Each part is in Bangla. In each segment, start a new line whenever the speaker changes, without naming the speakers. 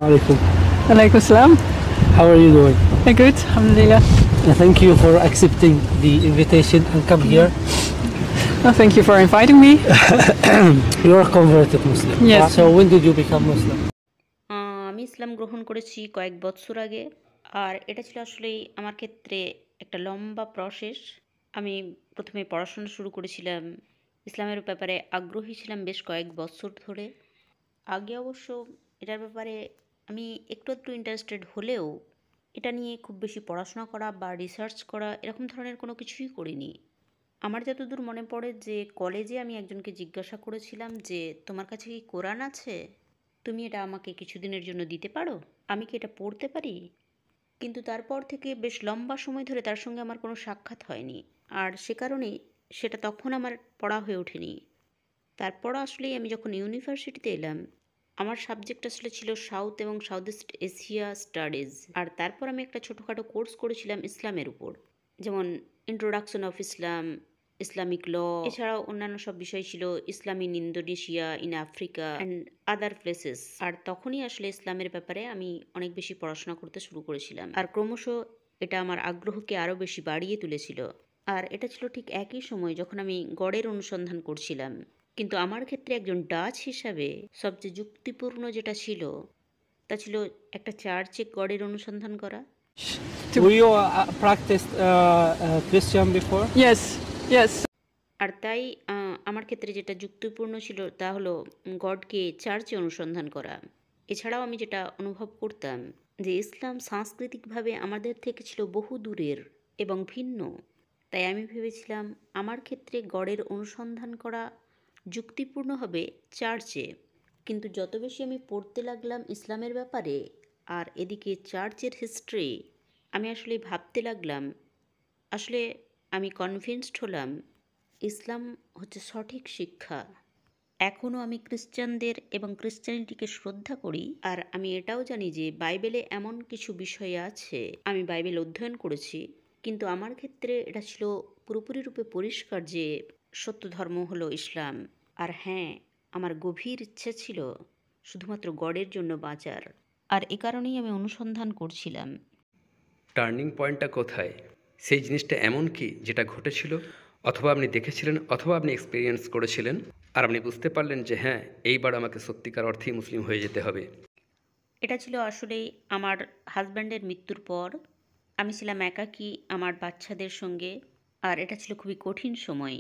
Alaikum.
Alaikum salam.
How are you doing?
Good, alhamdulillah.
Thank you for accepting the invitation and come here.
Well, thank you for inviting me.
You are a converted Muslim.
Yes.
So when did you become Muslim?
আমি ইসলাম গ্রহণ করেছি কয়েক বছর আগে। আর এটা ছিল আসলেই আমার ক্ষেত্রে একটা লম্বা প্রসেস। আমি প্রথমে পড়াশোনা শুরু করেছিলাম, ইসলামের ব্যাপারে আগ্রহী ছিলাম বেশ কয়েক বছর ধরে। আগে অবশ্য এটার ব্যাপারে আমি একটু একটু ইন্টারেস্টেড হলেও এটা নিয়ে খুব বেশি পড়াশোনা করা বা রিসার্চ করা এরকম ধরনের কোনো কিছুই করিনি। আমার যতদূর মনে পড়ে যে কলেজে আমি একজনকে জিজ্ঞাসা করেছিলাম যে তোমার কাছে কি কোরআন আছে, তুমি এটা আমাকে কিছুদিনের জন্য দিতে পারো, আমি কি এটা পড়তে পারি? কিন্তু তারপর থেকে বেশ লম্বা সময় ধরে তার সঙ্গে আমার কোনো সাক্ষাৎ হয়নি, আর সে কারণেই সেটা তখন আমার পড়া হয়ে ওঠেনি। তারপর আসলেই আমি যখন ইউনিভার্সিটিতে এলাম, আমার সাবজেক্ট আসলে ছিল সাউথ এবং সাউথ ইস্ট এশিয়া স্টাডিজ। আর তারপর আমি একটা ছোটোখাটো কোর্স করেছিলাম ইসলামের উপর, যেমন introduction of Islam, Islamic law, এছাড়াও অন্যান্য সব বিষয় ছিল Islam in Indonesia, in Africa and other places. আর তখনই আসলে ইসলামের ব্যাপারে আমি অনেক বেশি পড়াশোনা করতে শুরু করেছিলাম, আর ক্রমশ এটা আমার আগ্রহকে আরও বেশি বাড়িয়ে তুলেছিল। আর এটা ছিল ঠিক একই সময় যখন আমি গডের অনুসন্ধান করছিলাম। কিন্তু আমার ক্ষেত্রে একজন ডাচ হিসাবে সবচেয়ে যুক্তিপূর্ণ যেটা ছিল তা ছিল একটা চার্চে গডের অনুসন্ধান করা।
Were you practiced Christian before?
Yes, yes.
আর তাই আমার ক্ষেত্রে যেটা যুক্তিপূর্ণ ছিল তা হলো গডকে চার্চে অনুসন্ধান করা। এছাড়াও আমি যেটা অনুভব করতাম যে ইসলাম সাংস্কৃতিকভাবে আমাদের থেকে ছিল বহু দূরের এবং ভিন্ন। তাই আমি ভেবেছিলাম আমার ক্ষেত্রে গডের অনুসন্ধান করা যুক্তিপূর্ণ হবে চার্চে। কিন্তু যত বেশি আমি পড়তে লাগলাম ইসলামের ব্যাপারে আর এদিকে চার্চের হিস্ট্রি, আমি আসলে ভাবতে লাগলাম, আসলে আমি কনভিন্সড হলাম ইসলাম হচ্ছে সঠিক শিক্ষা। এখনও আমি খ্রিস্টানদের এবং খ্রিস্টানিটিকে শ্রদ্ধা করি, আর আমি এটাও জানি যে বাইবেলে এমন কিছু বিষয় আছে, আমি বাইবেল অধ্যয়ন করেছি, কিন্তু আমার ক্ষেত্রে এটা ছিল পুরোপুরি রূপে পরিষ্কার যে সত্য ধর্ম হলো ইসলাম। আর হ্যাঁ, আমার গভীর ইচ্ছে ছিল শুধুমাত্র গডের জন্য বাঁচার, আর এ কারণেই আমি অনুসন্ধান করছিলাম।
টার্নিং পয়েন্টটা কোথায়? সেই জিনিসটা এমন কি যেটা ঘটেছিল, অথবা আপনি দেখেছিলেন, অথবা আপনি এক্সপিরিয়েন্স করেছিলেন, আর আপনি বুঝতে পারলেন যে হ্যাঁ, এইবার আমাকে সত্যিকার অর্থেই মুসলিম হয়ে যেতে হবে?
এটা ছিল আসলেই আমার হাজব্যান্ডের মৃত্যুর পর। আমি ছিলাম একাকী আমার বাচ্চাদের সঙ্গে, আর এটা ছিল খুবই কঠিন সময়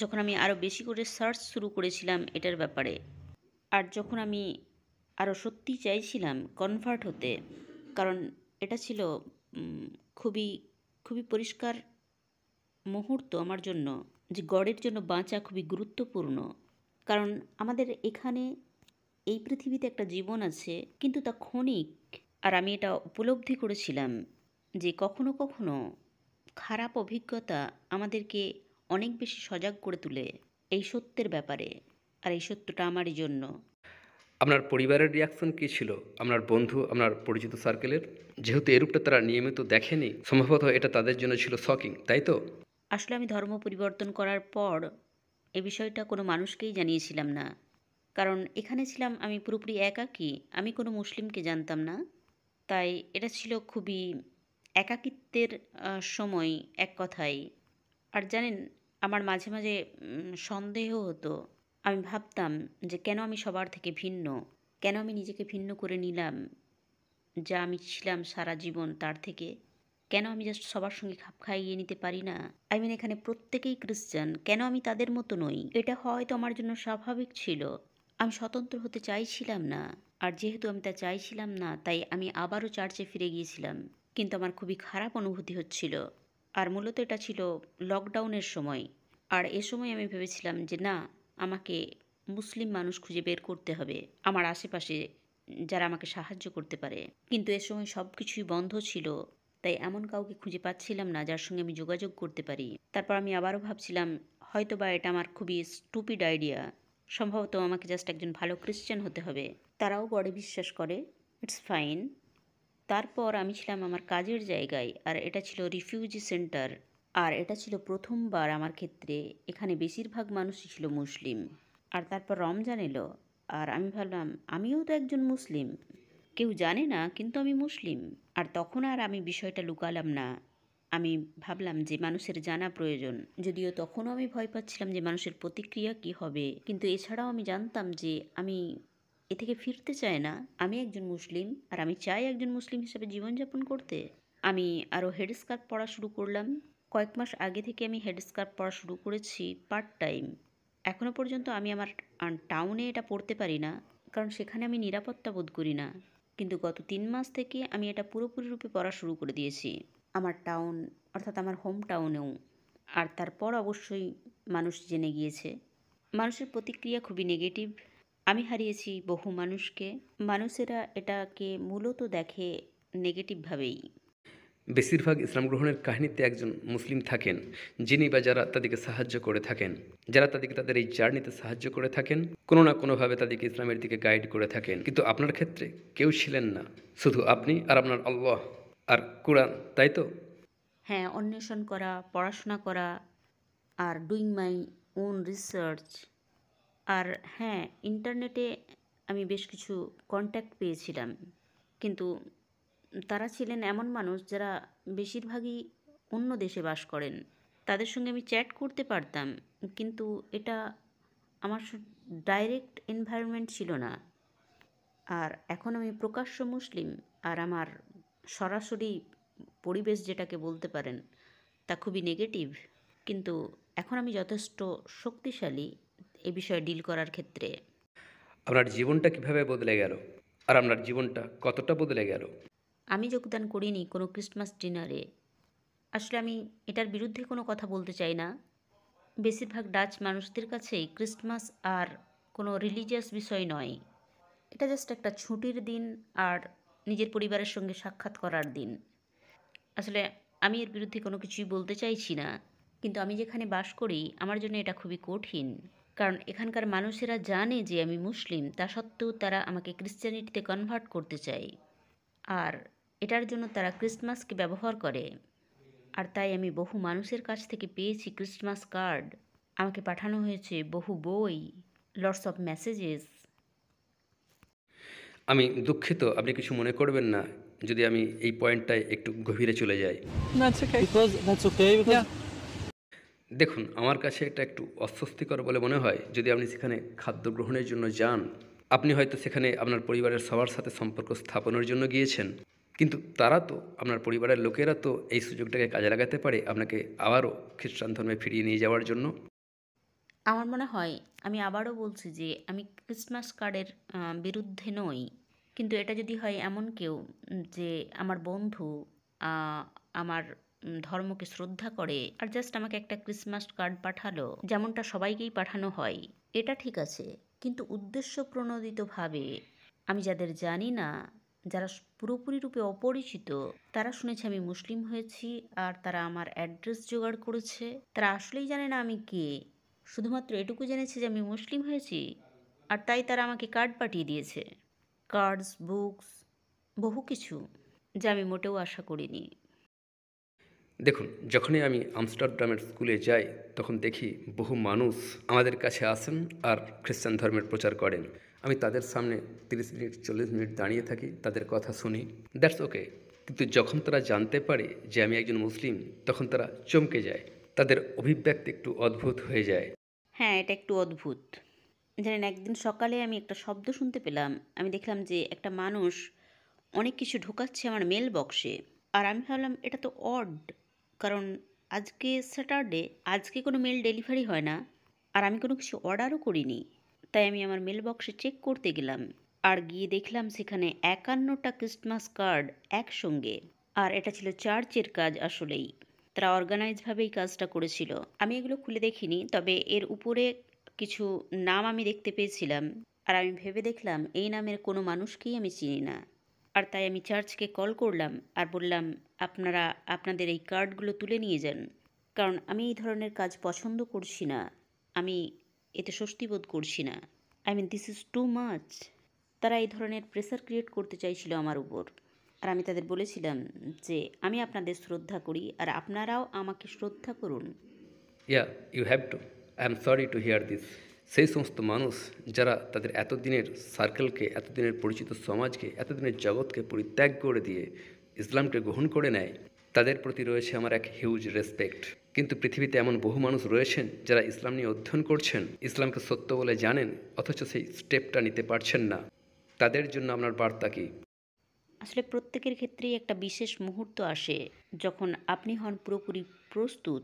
যখন আমি আরও বেশি করে সার্চ শুরু করেছিলাম এটার ব্যাপারে। আর যখন আমি আরও সত্যি চাইছিলাম কনভার্ট হতে, কারণ এটা ছিল খুবই খুবই পরিষ্কার মুহূর্ত আমার জন্য যে গডের জন্য বাঁচা খুবই গুরুত্বপূর্ণ। কারণ আমাদের এখানে এই পৃথিবীতে একটা জীবন আছে, কিন্তু তা ক্ষণিক। আর আমি এটা উপলব্ধি করেছিলাম যে কখনো কখনো খারাপ অভিজ্ঞতা আমাদেরকে অনেক বেশি সজাগ করে তোলে এই সত্যের ব্যাপারে, আর এই সত্যটা আমারই জন্য।
আপনার পরিবারের রিয়াকশন কী ছিল? আপনার বন্ধু, আপনার পরিচিত সার্কেলের, যেহেতু এরূপটা তারা নিয়মিত দেখেনি, সম্ভবত এটা তাদের জন্য ছিল শকিং, তাই তো?
আসলে আমি ধর্ম পরিবর্তন করার পর এ বিষয়টা কোনো মানুষকেই জানিয়েছিলাম না, কারণ এখানে ছিলাম আমি পুরোপুরি একাকী, আমি কোনো মুসলিমকে জানতাম না। তাই এটা ছিল খুবই একাকিত্বের সময় এক কথায়। আর জানেন, আমার মাঝে মাঝে সন্দেহ হতো। আমি ভাবতাম যে কেন আমি সবার থেকে ভিন্ন, কেন আমি নিজেকে ভিন্ন করে নিলাম যা আমি ছিলাম সারা জীবন তার থেকে। কেন আমি জাস্ট সবার সঙ্গে খাপ খাইয়ে নিতে পারি না? এখানে প্রত্যেকেই খ্রিস্টান, কেন আমি তাদের মতো নই? এটা হয়তো আমার জন্য স্বাভাবিক ছিল। আমি স্বতন্ত্র হতে চাইছিলাম না, আর যেহেতু আমি তা চাইছিলাম না, তাই আমি আবারও চার্চে ফিরে গিয়েছিলাম। কিন্তু আমার খুবই খারাপ অনুভূতি হচ্ছিল। আর মূলত এটা ছিল লকডাউনের সময়। আর এ সময় আমি ভেবেছিলাম যে না, আমাকে মুসলিম মানুষ খুঁজে বের করতে হবে আমার আশেপাশে, যারা আমাকে সাহায্য করতে পারে। কিন্তু এ সময় সব কিছুই বন্ধ ছিল, তাই এমন কাউকে খুঁজে পাচ্ছিলাম না যার সঙ্গে আমি যোগাযোগ করতে পারি। তারপর আমি আবারও ভাবছিলাম হয়তো বা এটা আমার খুবই স্টুপিড আইডিয়া, সম্ভবত আমাকে জাস্ট একজন ভালো খ্রিস্টান হতে হবে, তারাও গডে বিশ্বাস করে, ইটস ফাইন। তারপর আমি ছিলাম আমার কাজের জায়গায়, আর এটা ছিল রিফিউজি সেন্টার। আর এটা ছিল প্রথমবার আমার ক্ষেত্রে, এখানে বেশিরভাগ মানুষই ছিল মুসলিম। আর তারপর রমজান এলো, আর আমি ভাবলাম আমিও তো একজন মুসলিম, কেউ জানে না, কিন্তু আমি মুসলিম। আর তখন আর আমি বিষয়টা লুকালাম না। আমি ভাবলাম যে মানুষের জানা প্রয়োজন। যদিও তখনও আমি ভয় পাচ্ছিলাম যে মানুষের প্রতিক্রিয়া কী হবে। কিন্তু এছাড়াও আমি জানতাম যে আমি এ থেকে ফিরতে চাই না। আমি একজন মুসলিম, আর আমি চাই একজন মুসলিম হিসেবে জীবনযাপন করতে। আমি আরও হেডস্কার্ফ পরা শুরু করলাম। কয়েক মাস আগে থেকে আমি হেডস্কার্ফ পরা শুরু করেছি পার্ট টাইম। এখনও পর্যন্ত আমি আমার টাউনে এটা পরতে পারি না, কারণ সেখানে আমি নিরাপত্তা বোধ করি না। কিন্তু গত 3 মাস থেকে আমি এটা পুরোপুরি রূপে পড়া শুরু করে দিয়েছি আমার টাউন, অর্থাৎ আমার হোম টাউনেও। আর তারপর অবশ্যই মানুষ জেনে গিয়েছে। মানুষের প্রতিক্রিয়া খুবই নেগেটিভ। আমি হারিয়েছি বহু মানুষকে। মানুষেরা এটাকে মূলত দেখে নেগেটিভভাবেই।
বেশিরভাগ ইসলাম গ্রহণের কাহিনীতে একজন মুসলিম থাকেন, যিনি বা যারা তাদেরকে সাহায্য করে থাকেন, যারা তাদেরকে তাদের এই জার্নিতে সাহায্য করে থাকেন, কোনো না কোনোভাবে তাদেরকে ইসলামের দিকে গাইড করে থাকেন। কিন্তু আপনার ক্ষেত্রে কেউ ছিলেন না, শুধু আপনি আর আপনার আল্লাহ আর কোরআন, তাই তো?
হ্যাঁ, অন্বেষণ করা, পড়াশোনা করা, আর ডুইং মাই ওন রিসার্চ। আর হ্যাঁ, ইন্টারনেটে আমি বেশ কিছু কন্ট্যাক্ট পেয়েছিলাম, কিন্তু তারা ছিলেন এমন মানুষ যারা বেশিরভাগই অন্য দেশে বাস করেন। তাদের সঙ্গে আমি চ্যাট করতে পারতাম, কিন্তু এটা আমার ডাইরেক্ট এনভায়রনমেন্ট ছিল না। আর এখন আমি প্রকাশ্য মুসলিম, আর আমার সরাসরি পরিবেশ যেটাকে বলতে পারেন তা খুবই নেগেটিভ। কিন্তু এখন আমি যথেষ্ট শক্তিশালী এ বিষয়ে ডিল করার ক্ষেত্রে।
আপনার জীবনটা কিভাবে বদলে গেল, আর আপনার জীবনটা কতটা বদলে গেল?
আমি যোগদান করিনি কোনো ক্রিসমাস ডিনারে। আসলে আমি এটার বিরুদ্ধে কোনো কথা বলতে চাই না। বেশিরভাগ ডাচ মানুষদের কাছেই ক্রিসমাস আর কোনো রিলিজিয়াস বিষয় নয়। এটা জাস্ট একটা ছুটির দিন আর নিজের পরিবারের সঙ্গে সাক্ষাৎ করার দিন। আসলে আমি এর বিরুদ্ধে কোনো কিছুই বলতে চাইছি না, কিন্তু আমি যেখানে বাস করি আমার জন্য এটা খুবই কঠিন। কারণ এখানকার মানুষেরা জানে যে আমি মুসলিম, তা সত্ত্বেও তারা আমাকে ক্রিশ্চিয়ানিটিতে কনভার্ট করতে চায়। আর এটার জন্য তারা ক্রিসমাসকে ব্যবহার করে। আর তাই আমি বহু মানুষের কাছ থেকে পেয়েছি ক্রিসমাস কার্ড, আমাকে পাঠানো হয়েছে বহু বই, লটস অফ মেসেজেস।
আমি দুঃখিত, আপনি কিছু মনে করবেন না যদি আমি এই পয়েন্টটায় একটু গভীরে চলে যাই।
That's okay.
Because that's okay. Because
Yeah.
দেখুন, আমার কাছে এটা একটু অস্বস্তিকর বলে মনে হয় যদি আপনি সেখানে খাদ্য গ্রহণের জন্য যান। আপনি হয়তো সেখানে আপনার পরিবারের সবার সাথে সম্পর্ক স্থাপনের জন্য গিয়েছেন, কিন্তু তারা তো, আপনার পরিবারের লোকেরা তো এই সুযোগটাকে কাজে লাগাতে পারে আপনাকে আবারও খ্রিস্টান ধর্মে ফিরিয়ে নিয়ে যাওয়ার জন্য।
আমার মনে হয়, আমি আবারও বলছি যে আমি ক্রিসমাস কার্ডের বিরুদ্ধে নই। কিন্তু এটা যদি হয় এমন কেউ যে আমার বন্ধু, আহ, আমার ধর্মকে শ্রদ্ধা করে আর জাস্ট আমাকে একটা ক্রিসমাস কার্ড পাঠালো, যেমনটা সবাইকেই পাঠানো হয়, এটা ঠিক আছে। কিন্তু উদ্দেশ্য প্রণোদিতভাবে, আমি যাদের জানি না, যারা পুরোপুরি রূপে অপরিচিত, তারা শুনেছে আমি মুসলিম হয়েছি আর তারা আমার অ্যাড্রেস জোগাড় করেছে। তারা আসলেই জানে না আমি কে, শুধুমাত্র এটুকু জেনেছে যে আমি মুসলিম হয়েছি, আর তাই তারা আমাকে কার্ড পাঠিয়ে দিয়েছে। কার্ডস, বুকস, বহু কিছু, যা আমি মোটেও আশা করিনি।
দেখুন, যখনই আমি আমস্টারডামের স্কুলে যাই তখন দেখি বহু মানুষ আমাদের কাছে আসেন আর খ্রিস্টান ধর্মের প্রচার করেন। আমি তাদের সামনে 30 মিনিট 40 মিনিট দাঁড়িয়ে থাকি, তাদের কথা শুনি, দ্যাটস ওকে। কিন্তু যখন তারা জানতে পারে যে আমি একজন মুসলিম, তখন তারা চমকে যায়, তাদের অভিব্যক্তি একটু অদ্ভুত হয়ে যায়।
হ্যাঁ, এটা একটু অদ্ভুত। জানেন, একদিন সকালে আমি একটা শব্দ শুনতে পেলাম। আমি দেখলাম যে একটা মানুষ অনেক কিছু ঢোকাচ্ছে আমার মেল বক্সে। আর আমি ভাবলাম এটা তো অড, কারণ আজকে স্যাটারডে, আজকে কোনো মেল ডেলিভারি হয় না, আর আমি কোনো কিছু অর্ডারও করিনি। তাই আমি আমার মেল বক্সে চেক করতে গেলাম, আর গিয়ে দেখলাম সেখানে 51টা ক্রিসমাস কার্ড একসঙ্গে। আর এটা ছিল চার্চের কাজ আসলেই। তারা অর্গানাইজভাবেই কাজটা করেছিল। আমি এগুলো খুলে দেখিনি, তবে এর উপরে কিছু নাম আমি দেখতে পেয়েছিলাম, আর আমি ভেবে দেখলাম এই নামের কোনো মানুষকেই আমি চিনি না। আর তাই আমি চার্চকে কল করলাম আর বললাম, আপনারা আপনাদের এই কার্ডগুলো তুলে নিয়ে যান, কারণ আমি এই ধরনের কাজ পছন্দ করছি না। আমি এতে স্বস্তি বোধ করছি না। This is too much. তারা এই ধরনের প্রেসার ক্রিয়েট করতে চাইছিল আমার উপর। আর আমি তাদের বলেছিলাম যে আমি আপনাদের শ্রদ্ধা করি, আর আপনারাও আমাকে শ্রদ্ধা করুন।
Yeah, you have to. I am sorry to hear this. সেই সমস্ত মানুষ যারা তাদের এতদিনের সার্কেলকে, এতদিনের পরিচিত সমাজকে, এতদিনের জগৎকে পরিত্যাগ করে দিয়ে ইসলামকে গ্রহণ করে নেয়, তাদের প্রতি রয়েছে আমার এক হিউজ রেসপেক্ট। কিন্তু পৃথিবীতে এমন বহু মানুষ রয়েছেন যারা ইসলাম নিয়ে অধ্যয়ন করছেন, ইসলামকে সত্য বলে জানেন, অথচ সেই স্টেপটা নিতে পারছেন না। তাদের জন্য আপনার বার্তা কী?
আসলে প্রত্যেকের ক্ষেত্রেই একটা বিশেষ মুহূর্ত আসে যখন আপনি হন পুরোপুরি প্রস্তুত।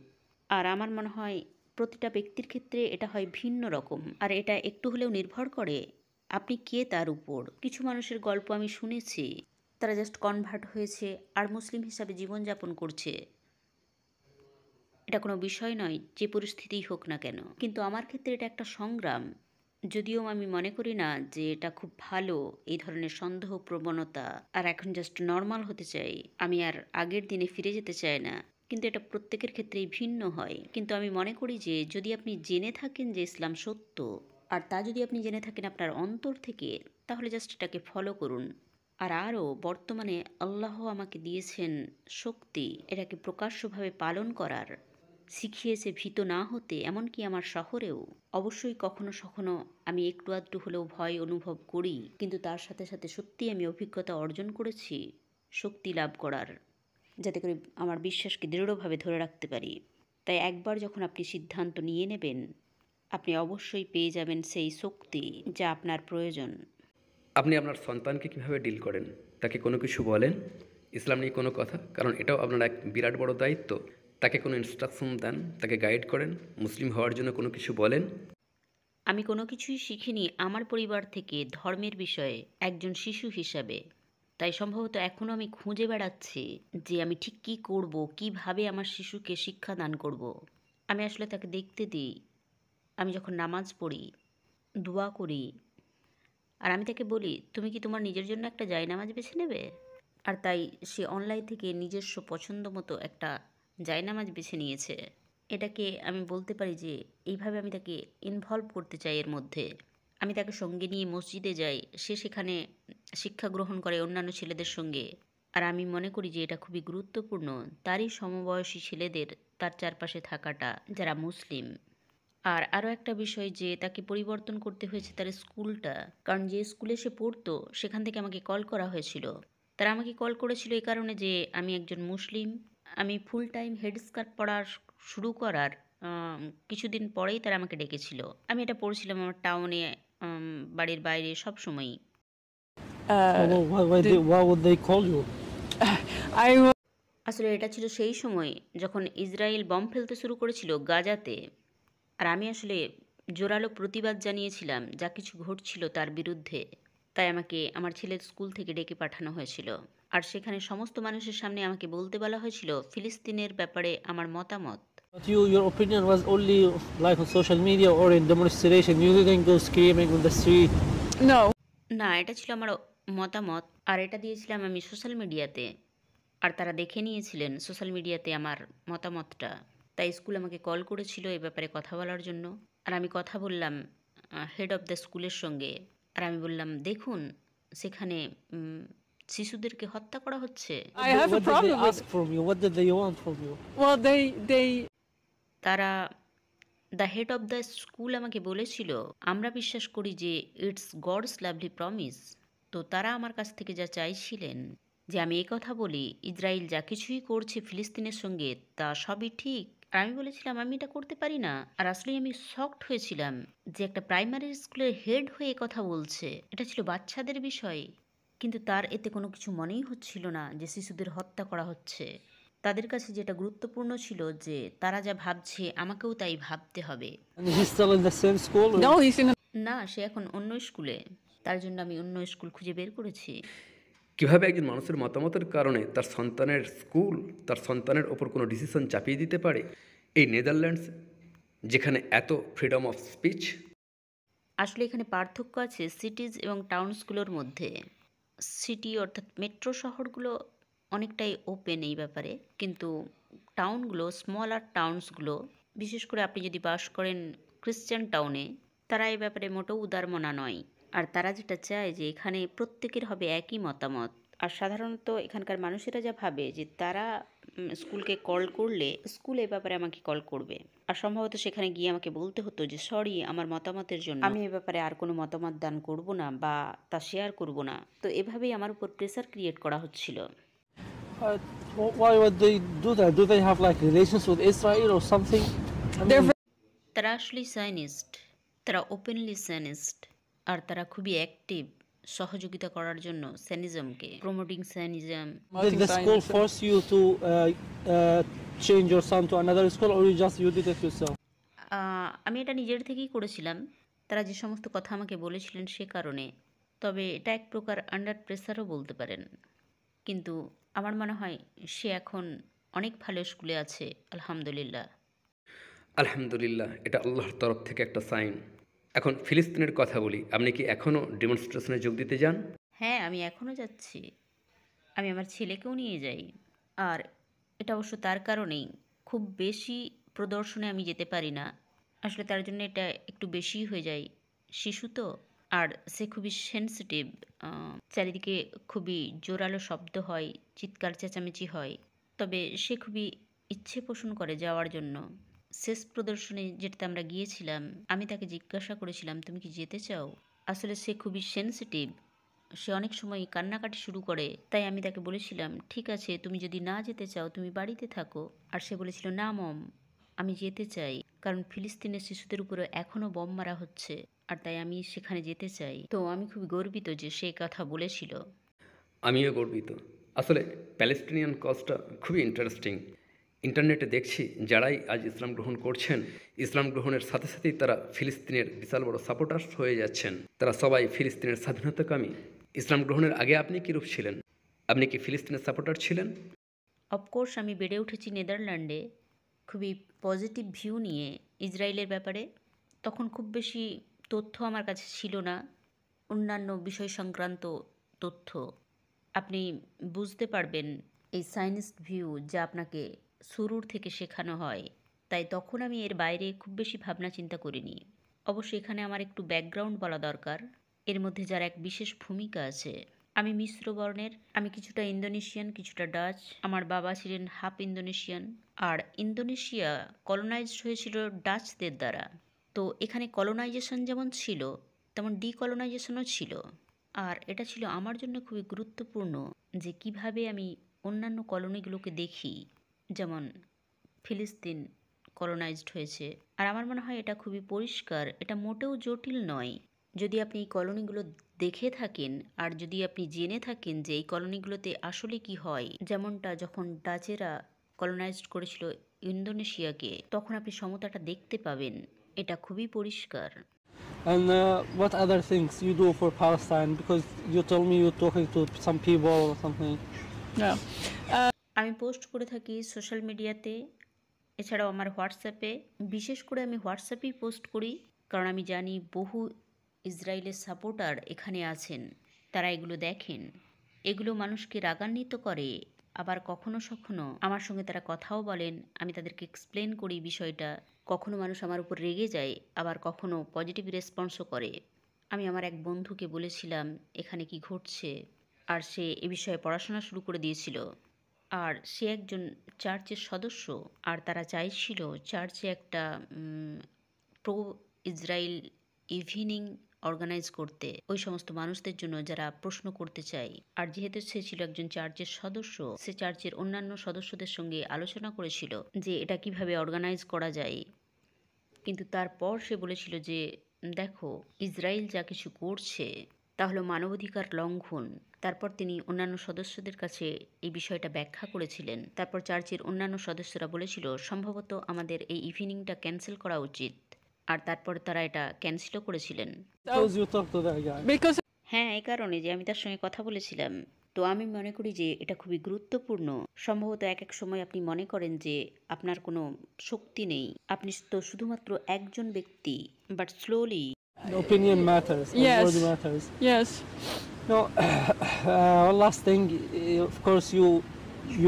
আর আমার মনে হয় প্রতিটা ব্যক্তির ক্ষেত্রে এটা হয় ভিন্ন রকম, আর এটা একটু হলেও নির্ভর করে আপনি কে তার উপর। কিছু মানুষের গল্প আমি শুনেছি, তারা জাস্ট কনভার্ট হয়েছে আর মুসলিম হিসাবে জীবনযাপন করছে। এটা কোনো বিষয় নয়, যে পরিস্থিতিই হোক না কেন। কিন্তু আমার ক্ষেত্রে এটা একটা সংগ্রাম। যদিও আমি মনে করি না যে এটা খুব ভালো, এই ধরনের সন্দেহ প্রবণতা, আর এখন জাস্ট নর্মাল হতে চাই, আমি আর আগের দিনে ফিরে যেতে চাই না। কিন্তু এটা প্রত্যেকের ক্ষেত্রেই ভিন্ন হয়। কিন্তু আমি মনে করি যে যদি আপনি জেনে থাকেন যে ইসলাম সত্য, আর তা যদি আপনি জেনে থাকেন আপনার অন্তর থেকে, তাহলে জাস্ট এটাকে ফলো করুন। আর আরও বর্তমানে আল্লাহ আমাকে দিয়েছেন শক্তি এটাকে প্রকাশ্যভাবে পালন করার, শিখিয়েছে ভীত না হতে। এমনকি আমার শহরেও অবশ্যই কখনো কখনো আমি একটু আধটু হলেও ভয় অনুভব করি, কিন্তু তার সাথে সাথে সত্যি আমি অভিজ্ঞতা অর্জন করেছি শক্তি লাভ করার, যাতে করে আমার বিশ্বাসকে দৃঢ়ভাবে ধরে রাখতে পারি। তাই একবার যখন আপনি সিদ্ধান্ত নিয়ে নেবেন, আপনি অবশ্যই পেয়ে যাবেন সেই শক্তি যা আপনার প্রয়োজন।
আপনি আপনার সন্তানকে কীভাবে ডিল করেন? তাকে কোনো কিছু বলেন ইসলাম নিয়ে কোনো কথা? কারণ এটাও আপনার এক বিরাট বড় দায়িত্ব। তাকে কোনো ইনস্ট্রাকশন দেন, তাকে গাইড করেন, মুসলিম হওয়ার জন্য কোনো কিছু বলেন?
আমি কোনো কিছুই শিখিনি আমার পরিবার থেকে ধর্মের বিষয়ে একজন শিশু হিসাবে। তাই সম্ভবত এখনও আমি খুঁজে বেড়াচ্ছি যে আমি ঠিক কী করব, কিভাবে আমার শিশুকে শিক্ষাদান করব। আমি আসলে তাকে দেখতে দিই, আমি যখন নামাজ পড়ি, দোয়া করি, আর আমি তাকে বলি তুমি কি তোমার নিজের জন্য একটা জায়নামাজ বেছে নেবে? আর তাই সে অনলাইন থেকে নিজস্ব পছন্দ মতো একটা জায়নামাজ বেছে নিয়েছে। এটাকে আমি বলতে পারি যে এইভাবে আমি তাকে ইনভলভ করতে চাই এর মধ্যে। আমি তাকে সঙ্গে নিয়ে মসজিদে যাই, সে সেখানে শিক্ষা গ্রহণ করে অন্যান্য ছেলেদের সঙ্গে। আর আমি মনে করি যে এটা খুবই গুরুত্বপূর্ণ তারই সমবয়সী ছেলেদের তার চারপাশে থাকাটা যারা মুসলিম। আর আরও একটা বিষয় যে তাকে পরিবর্তন করতে হয়েছে তার স্কুলটা, কারণ যে স্কুলে সে পড়তো সেখান থেকে আমাকে কল করা হয়েছিল। তারা আমাকে কল করেছিল এই কারণে যে আমি একজন মুসলিম। আমি ফুল টাইম হেডস্কার্ট পরা শুরু করার কিছুদিন পরেই তারা আমাকে ডেকেছিল। আমি এটা পড়ছিলাম আমার টাউনে, বাড়ির বাইরে সব সময়ই।
Well, why would they call you?
I was
আসলে এটা ছিল সেই সময় যখন ইসরায়েল বম ফেলতে শুরু করেছিল গাজাতে। আর আমি আসলে জোরালো প্রতিবাদ জানিয়েছিলাম যা কিছু ঘটছিল তার বিরুদ্ধে। তাই আমাকে আমার ছেলের স্কুল থেকে ডেকে পাঠানো হয়েছিল। আর সেখানে সমস্ত মানুষের সামনে আমাকে বলতে বলা হয়েছিল ফিলিস্তিনের ব্যাপারে আমার মতামত।
But your opinion was only like on social media or in demonstration. You didn't go screaming on the street.
no.
না, এটা ছিল আমার মতামত, আর এটা দিয়েছিলাম আমি সোশ্যাল মিডিয়াতে। আর তারা দেখে নিয়েছিলেন সোশ্যাল মিডিয়াতে আমার মতামতটা। তাই স্কুল আমাকে কল করেছিল এ ব্যাপারে কথা বলার জন্য। আর আমি কথা বললাম হেড অফ দ্য স্কুলের সঙ্গে। আর আমি বললাম দেখুন সেখানে শিশুদেরকে হত্যা করা হচ্ছে।
I have a
What did they
problem with.
ask from you? What did they want from you?
Well, they
তারা the head of the school আমাকে বলেছিল আমরা বিশ্বাস করি যে ইটস গডস লাভলি প্রমিস। তো তারা আমার কাছ থেকে যা চাইছিলেন যে আমি এই কথা বলি ইসরায়েল যা কিছুই করছে ফিলিস্তিনের সঙ্গে তা সবই ঠিক। আর আমি বলেছিলাম আমি এটা করতে পারি না। আর আসলেই আমি শকড হয়েছিলাম যে একটা প্রাইমারি স্কুলের হেড হয়ে কথা বলছে। এটা ছিল বাচ্চাদের বিষয়, কিন্তু তার এতে কোনো কিছু মনেই হচ্ছিল না যে শিশুদের হত্যা করা হচ্ছে। তাদের কাছে যেটা গুরুত্বপূর্ণ ছিল যে তারা যা ভাবছে আমাকেও তাই ভাবতে হবে।
And he's still in the same school?
no, he's in.
না, সে এখন অন্য স্কুলে। তার জন্য আমি অন্য স্কুল খুঁজে বের করেছি।
কীভাবে একজন মানুষের মতামতের কারণে তার সন্তানের স্কুল, তার সন্তানের ওপর কোনো ডিসিশন চাপিয়ে দিতে পারে? এই নেদারল্যান্ডস যেখানে এত ফ্রিডম অফ স্পিচ।
আসলে এখানে পার্থক্য আছে সিটিজ এবং টাউনসগুলোর মধ্যে। সিটি অর্থাৎ মেট্রো শহরগুলো অনেকটাই ওপেন এই ব্যাপারে, কিন্তু টাউনগুলো, স্মলার টাউনসগুলো, বিশেষ করে আপনি যদি বাস করেন খ্রিশ্চান টাউনে, তারা এই ব্যাপারে মোটেও উদারমনা নয়। আর তারা যেটা চায় যে এখানে প্রত্যেকের হবে একই মতামত। আর সাধারণত এখানকার মানুষেরা যা ভাবে যে তারা স্কুলকে কল করলে স্কুল এ ব্যাপারে আমাকে কল করবে, আর সম্ভবত সেখানে গিয়ে আমাকে বলতে হতো যে সরি, আমার মতামতের জন্য আমি এ ব্যাপারে আর কোনো মতামত দান করব না বা তা শেয়ার করব না। তো এভাবেই আমার উপর প্রেসার ক্রিয়েট করা হচ্ছিল।
Why would they do that? Do they have like relations with Israel or something? I
They're
mean,
তারা আসলেই সাইনিস্ট, তারা ওপেনলি সাইনিস্ট, আর তারা খুবই অ্যাক্টিভ সহযোগিতা করার জন্য স্যানিজমকে, promoting স্যানিজম।
did the school force you to change your son to another school, or you did it yourself?
আমি এটা নিজের থেকেই করেছিলাম, তারা যে সমস্ত কথা আমাকে বলেছিলেন সে কারণে। তবে এটা এক প্রকার আন্ডার প্রেসারও বলতে পারেন। কিন্তু আমার মনে হয় সে এখন অনেক ভালো স্কুলে আছে, আলহামদুলিল্লাহ।
আলহামদুলিল্লাহ, এটা আল্লাহর তরফ থেকে একটা সাইন। এখন ফিলিস্তিনের কথা বলি, আপনি কি এখনও ডেমনস্ট্রেশনে যোগ দিতে যান?
হ্যাঁ, আমি এখনও যাচ্ছি। আমি আমার ছেলেকেও নিয়ে যাই। আর এটা অবশ্য তার কারণেই, খুব বেশি প্রদর্শনে আমি যেতে পারি না। আসলে তার জন্য এটা একটু বেশিই হয়ে যায়, শিশু তো। আর সে খুবই সেনসিটিভ, চারিদিকে খুবই জোরালো শব্দ হয়, চিৎকার চেঁচামেচি হয়। তবে সে খুবই ইচ্ছে পোষণ করে যাওয়ার জন্য। শেষ প্রদর্শনে যেটাতে আমরা গিয়েছিলাম, আমি তাকে জিজ্ঞাসা করেছিলাম তুমি কি যেতে চাও। আসলে সে খুবই সেনসিটিভ, সে অনেক সময় কান্নাকাটি শুরু করে। তাই আমি তাকে বলেছিলাম ঠিক আছে, তুমি যদি না যেতে চাও তুমি বাড়িতে থাকো। আর সে বলেছিল না মম, আমি যেতে চাই, কারণ ফিলিস্তিনের শিশুদের উপরে এখনও বম মারা হচ্ছে, আর তাই আমি সেখানে যেতে চাই। তো আমি খুব গর্বিত যে সে কথা বলেছিল।
আমিও গর্বিত। আসলে প্যালেস্টিনিয়ান কজটা খুবই ইন্টারেস্টিং। ইন্টারনেটে দেখছি যারাই আজ ইসলাম গ্রহণ করছেন, ইসলাম গ্রহণের সাথে সাথেই তারা ফিলিস্তিনের বিশাল বড় সাপোর্টার্স হয়ে যাচ্ছেন। তারা সবাই ফিলিস্তিনের স্বাধীনতাকামী। ইসলাম গ্রহণের আগে আপনি কীরূপ ছিলেন? আপনি কি ফিলিস্তিনের সাপোর্টার ছিলেন?
অফকোর্স আমি বেড়ে উঠেছি নেদারল্যান্ডে, খুবই পজিটিভ ভিউ নিয়ে ইসরায়েলের ব্যাপারে। তখন খুব বেশি তথ্য আমার কাছে ছিল না, অন্যান্য বিষয় সংক্রান্ত তথ্য। আপনি বুঝতে পারবেন এই সাইনিস্ট ভিউ যা আপনাকে শুরুর থেকে শেখানো হয়। তাই তখন আমি এর বাইরে খুব বেশি ভাবনা চিন্তা করিনি। অবশ্য এখানে আমার একটু ব্যাকগ্রাউন্ড বলা দরকার, এর মধ্যে যার এক বিশেষ ভূমিকা আছে। আমি মিশ্র বর্ণের, আমি কিছুটা ইন্দোনেশিয়ান কিছুটা ডাচ। আমার বাবা ছিলেন হাফ ইন্দোনেশিয়ান। আর ইন্দোনেশিয়া কলোনাইজড হয়েছিল ডাচদের দ্বারা। তো এখানে কলোনাইজেশন যেমন ছিল তেমন ডিকলোনাইজেশনও ছিল। আর এটা ছিল আমার জন্য খুবই গুরুত্বপূর্ণ যে কিভাবে আমি অন্যান্য কলোনিগুলোকে দেখি, যেমন ফিলিস্তিন কলোনাইজড হয়েছে। আর আমার মনে হয় এটা খুবই পরিষ্কার, এটা মোটেও জটিল নয়। যদি আপনি এই কলোনিগুলো দেখে থাকেন আর যদি আপনি জেনে থাকেন যে এই কলোনিগুলোতে আসলে কি হয়, যেমনটা যখন ডাচেরা কলোনাইজড করেছিল ইন্দোনেশিয়াকে, তখন আপনি সমতাটা দেখতে পাবেন। এটা খুবই পরিষ্কার।
And what other things you do for Palestine? Because you told me you're talking to some people or something.
Yeah.
আমি পোস্ট করে থাকি সোশ্যাল মিডিয়াতে, এছাড়াও আমার হোয়াটসঅ্যাপে। বিশেষ করে আমি হোয়াটসঅ্যাপেই পোস্ট করি, কারণ আমি জানি বহু ইসরায়েলের সাপোর্টার এখানে আছেন, তারা এগুলো দেখেন। এগুলো মানুষকে রাগান্বিত করে, আবার কখনো সখনো আমার সঙ্গে তারা কথাও বলেন, আমি তাদেরকে এক্সপ্লেন করি বিষয়টা। কখনো মানুষ আমার উপর রেগে যায়, আবার কখনো পজিটিভ রেসপন্সও করে। আমি আমার এক বন্ধুকে বলেছিলাম এখানে কি ঘটছে, আর সে এ বিষয়ে পড়াশোনা শুরু করে দিয়েছিল। আর সে একজন চার্চের সদস্য, আর তারা চাইছিল চার্চে একটা প্রো ইসরায়েল ইভিনিং অর্গানাইজ করতে ওই সমস্ত মানুষদের জন্য যারা প্রশ্ন করতে চায়। আর যেহেতু সে ছিল একজন চার্চের সদস্য, সে চার্চের অন্যান্য সদস্যদের সঙ্গে আলোচনা করেছিল যে এটা কিভাবে অর্গানাইজ করা যায়। কিন্তু তারপর সে বলেছিল যে দেখো, ইসরায়েল যা কিছু করছে তা হলো মানবাধিকার লঙ্ঘন। তারপর তিনি অন্যান্য সদস্যদের কাছে এই বিষয়টা ব্যাখ্যা করেছিলেন। তারপর চার্চের অন্যান্য সদস্যরা বলেছিল সম্ভবত আমাদের এই ইভিনিংটা ক্যান্সেল করা উচিত, আর তারপর তারা এটা ক্যান্সেলও করেছিলেন।
Because you talk to that guy.
Because
হ্যাঁ, এই কারণে যে আমি তার সঙ্গে কথা বলেছিলাম। তো আমি মনে করি যে এটা খুবই গুরুত্বপূর্ণ। সম্ভবত এক এক সময় আপনি মনে করেন যে আপনার কোনো শক্তি নেই, আপনি তো শুধুমাত্র একজন ব্যক্তি, but slowly
The opinion matters. The
Yes.
word matters.
yes,
No, one last thing. Of course, you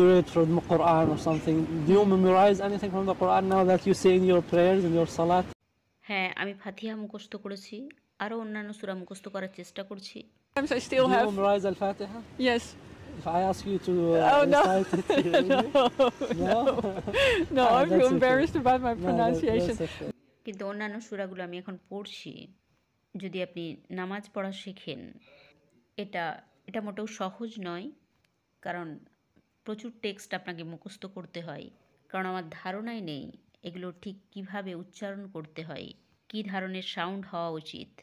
read from the Quran or something. Do you memorize anything from the Quran now that you say in your prayers in your salat?
হ্যাঁ, আমি ফাতিহা মুখস্থ করেছি, আরও অন্যান্য সূরা মুখস্থ করার চেষ্টা করছি।
sometimes I
Do
still
you
have.
memorize Al-Fatiha?
Yes.
If I ask you to
Oh, no.
recite it, you will
No,
be? No?
no, I
That's
feel
okay.
embarrassed about my
No,
pronunciation.
that's okay.
কিন্তু অন্যান্য সূরাগুলো আমি এখন পড়ছি। যদি আপনি নামাজ পড়া শেখেন, এটা এটা মোটেও সহজ নয়, কারণ প্রচুর টেক্সট আপনাকে মুখস্থ করতে হয়। কারণ আমার ধারণাই নেই এগুলো ঠিক কিভাবে উচ্চারণ করতে হয়, কী ধরনের সাউন্ড হওয়া উচিত।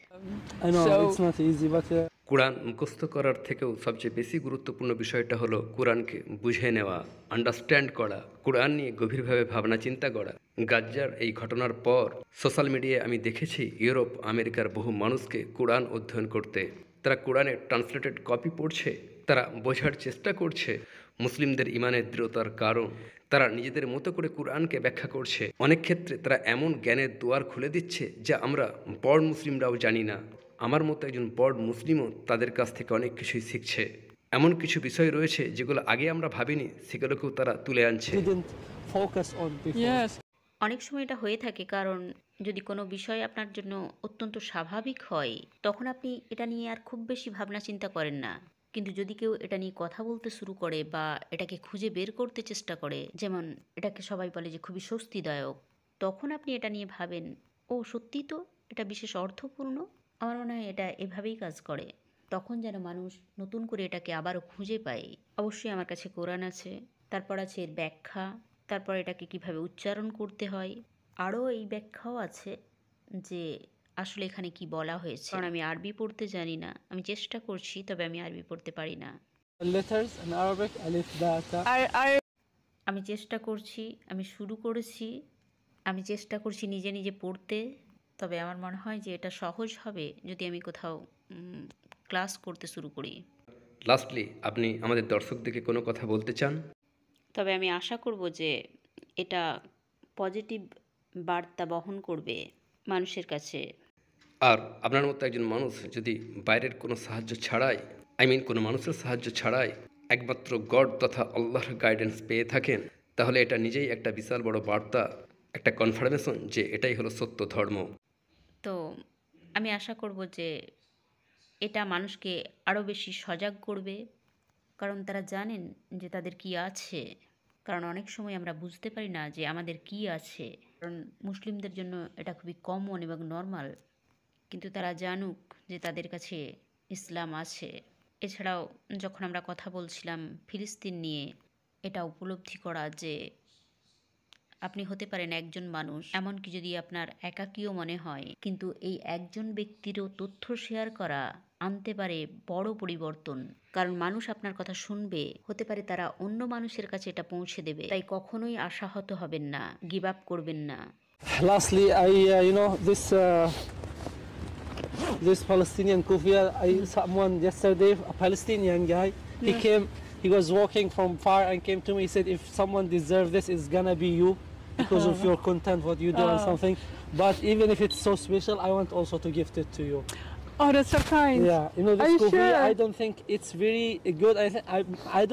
I know
So-
it's not easy, but
কোরআন মুখস্থ করার থেকেও সবচেয়ে বেশি গুরুত্বপূর্ণ বিষয়টা হলো কোরআনকে বুঝে নেওয়া, আন্ডারস্ট্যান্ড করা, কোরআন নিয়ে গভীরভাবে ভাবনা চিন্তা করা। গাজ্জার এই ঘটনার পর সোশ্যাল মিডিয়ায় আমি দেখেছি ইউরোপ আমেরিকার বহু মানুষকে কোরআন অধ্যয়ন করতে। তারা কোরআনের ট্রান্সলেটেড কপি পড়ছে, তারা বোঝার চেষ্টা করছে মুসলিমদের ইমানের দৃঢ়তার কারণ। তারা নিজেদের মতো করে কোরআনকে ব্যাখ্যা করছে। অনেক ক্ষেত্রে তারা এমন জ্ঞানের দুয়ার খুলে দিচ্ছে যা আমরা বড় মুসলিমরাও জানি না। আমার মতো একজন বড় মুসলিমও তাদের কাছ থেকে অনেক কিছুই শিখছে। এমন কিছু বিষয় রয়েছে যেগুলো আগে আমরা ভাবিনি, সেগুলোকেও তারা তুলে আনছে।
didn't focus on before.
Yes.
অনেক সময় এটা হয়ে থাকে, কারণ যদি কোনো বিষয় আপনার জন্য অত্যন্ত স্বাভাবিক হয়, তখন আপনি এটা নিয়ে আর খুব বেশি ভাবনা চিন্তা করেন না। কিন্তু যদি কেউ এটা নিয়ে কথা বলতে শুরু করে বা এটাকে খুঁজে বের করতে চেষ্টা করে, যেমন এটাকে সবাই বলে যে খুবই স্বস্তিদায়ক, তখন আপনি এটা নিয়ে ভাবেন, ও সত্যি তো, এটা বিশেষ অর্থপূর্ণ। আমার মনে হয় এটা এভাবেই কাজ করে। তখন যেন মানুষ নতুন করে এটাকে আবারও খুঁজে পায়। অবশ্যই আমার কাছে কোরআন আছে, তারপর আছে এর ব্যাখ্যা, তারপর এটাকে কিভাবে উচ্চারণ করতে হয়, আরও এই ব্যাখ্যাও আছে যে আসলে এখানে কি বলা হয়েছে। কারণ আমি আরবি পড়তে জানি না, আমি চেষ্টা করছি, তবে আমি আরবি পড়তে পারি না।
Letters in Arabic, alif, ba, ta.
আমি চেষ্টা করছি, আমি শুরু করেছি, আমি চেষ্টা করছি নিজে নিজে পড়তে। তবে আমার মনে হয় যে এটা সহজ হবে যদি আমি কোথাও ক্লাস করতে শুরু করি।
লাস্টলি আপনি আমাদের দর্শকদেরকে কোনো কথা বলতে চান?
তবে আমি আশা করব যে এটা পজিটিভ বার্তা বহন করবে মানুষের কাছে।
আর আপনার মতো একজন মানুষ যদি বাইরের কোনো সাহায্য ছাড়াই, কোনো মানুষের সাহায্য ছাড়াই একমাত্র গড তথা আল্লাহর গাইডেন্স পেয়ে থাকেন, তাহলে এটা নিজেই একটা বিশাল বড় বার্তা, একটা কনফার্মেশন যে এটাই হলো সত্য ধর্ম।
তো আমি আশা করব যে এটা মানুষকে আরও বেশি সজাগ করবে, কারণ তারা জানেন যে তাদের কি আছে। কারণ অনেক সময় আমরা বুঝতে পারি না যে আমাদের কি আছে, কারণ মুসলিমদের জন্য এটা খুবই কমন এবং নর্মাল। কিন্তু তারা জানুক যে তাদের কাছে ইসলাম আছে। এছাড়াও যখন আমরা কথা বলছিলাম ফিলিস্তিন নিয়ে, এটা উপলব্ধি করা যে আপনি হতে পারেন একজন মানুষ, এমনকি যদি আপনার একাকীও মনে হয়, কিন্তু এই একজন ব্যক্তিরও তথ্য শেয়ার করা আনতে পারে বড় পরিবর্তন। কারণ মানুষ আপনার কথা শুনবে, হতে পারে তারা অন্য মানুষের কাছে এটা পৌঁছে দেবে। তাই কখনোই আশাহত হবেন না, গিভ আপ করবেন না।
Lastly, this Palestinian Kufia, someone yesterday, a Palestinian guy, he was walking from far and came to me. He said, if someone deserves this, it's gonna be you because of your content, what you do and something. But even if it's so special, I want also to gift it to you.
Oh, that's so kind.
Yeah, this
Are you
Kufia,
sure?
I don't think it's very good.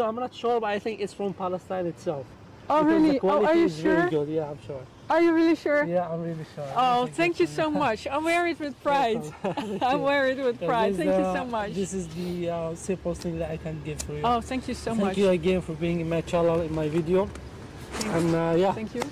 I'm not sure, but I think it's from Palestine itself.
Oh,
Because
really?
the quality
are you
is
sure?
very good. Yeah, I'm sure.
Are you really sure?
Yeah, I'm really sure.
Oh, thank you so much. I wear it with pride. I wear it with pride. Thank you so much.
This is the simplest thing that I can give for you.
Oh, thank you so much.
Thank you again for being in my channel, in my video. And yeah.
Thank you.